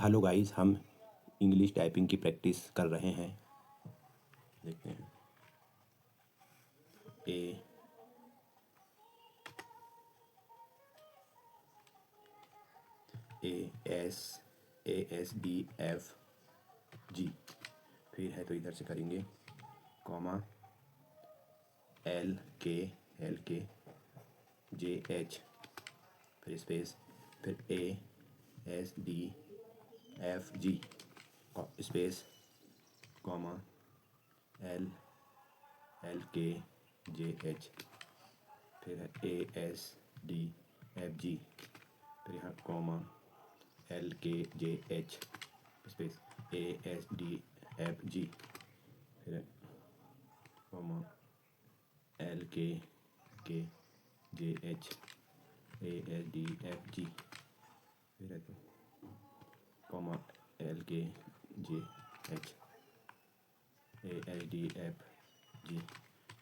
Hello guys, हम English typing की practice कर रहे हैं। देखते हैं A S A S D F G। फिर है तो इधर से करेंगे comma L K J H, फिर स्पेस, फिर ASDFG स्पेस कॉमा LKJH, फिर है ASDFG, फिर यहाँ कॉमा LKJH स्पेस ASDFG, फिर है कॉमा LKJH ASDFG, फिर है तो comma LKJH ASDFG,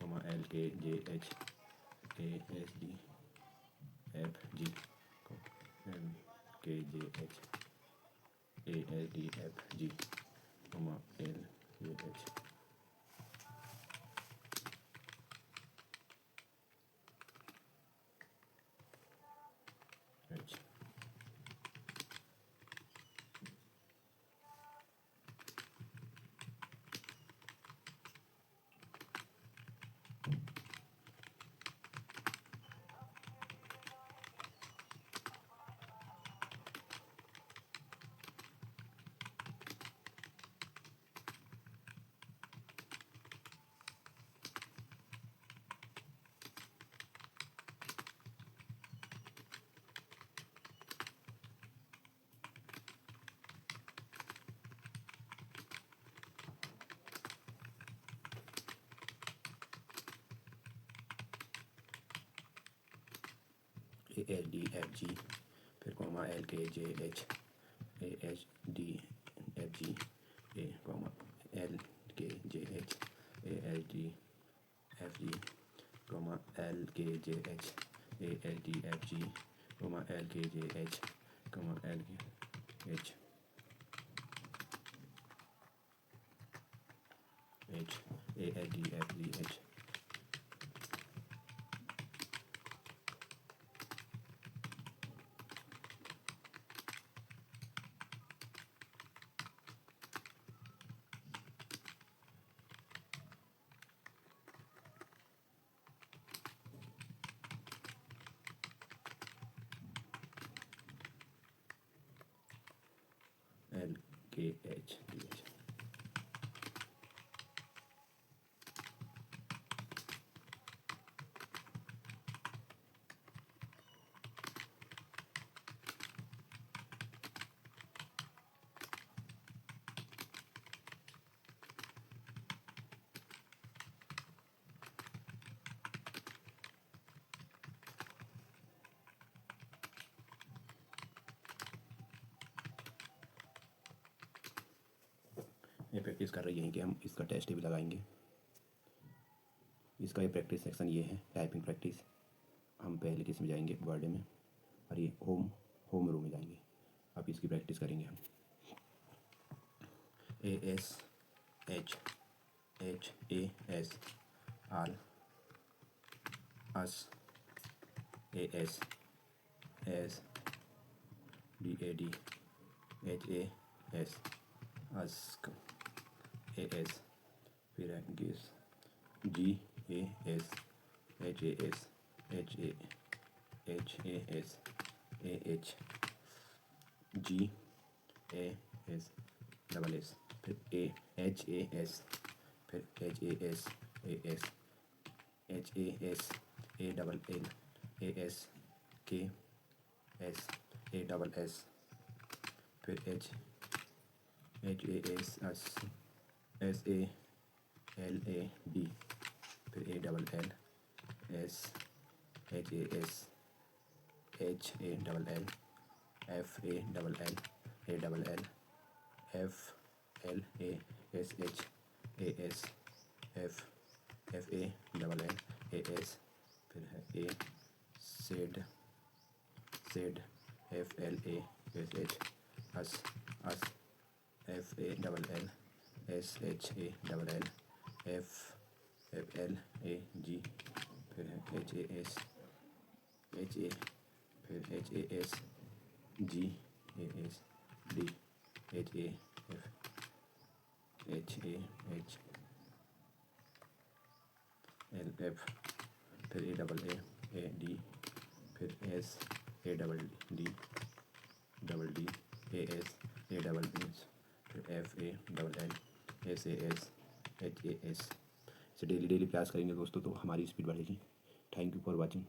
comma LKJH ASDFG, LKJH ASDFG, comma LKH। ASDFG, फिर comma LKJH ASDFG comma LKJH ASDFG, comma LKJH ASDFG, comma LKJH, comma LKH ASDFGH। LKHDH। ये practice कर रही है कि हम इसका टेस्ट भी लगाएंगे। इसका ये प्रैक्टिस सेक्शन ये है, टाइपिंग प्रैक्टिस। हम पहले किस में जाएंगे, वर्ड में, और ये होम रूम में जाएंगे। अब इसकी प्रैक्टिस करेंगे हम। ASHHAS आल, अस, AS S, DADHAS ask, AS, फिर है GAS GAS HAS HAS AH GAS double S, फिर HAS, फिर HAS AS HAS A double L AS KS A double S, फिर HAS SALAD, फिर A double L S HAS HA double L FA double L A double L FLASH AS FA double L AS, फिर है A said FLASH us us F A double L S H A double L F L A G, फिर है H A S H A, फिर H A S G A S D H A F H A H L F, फिर A double A D, फिर S A double D A S A double S, फिर F A double L S A S H A S. इसे daily प्रयास करेंगे दोस्तों तो हमारी speed बढ़ेगी। Thank you for watching.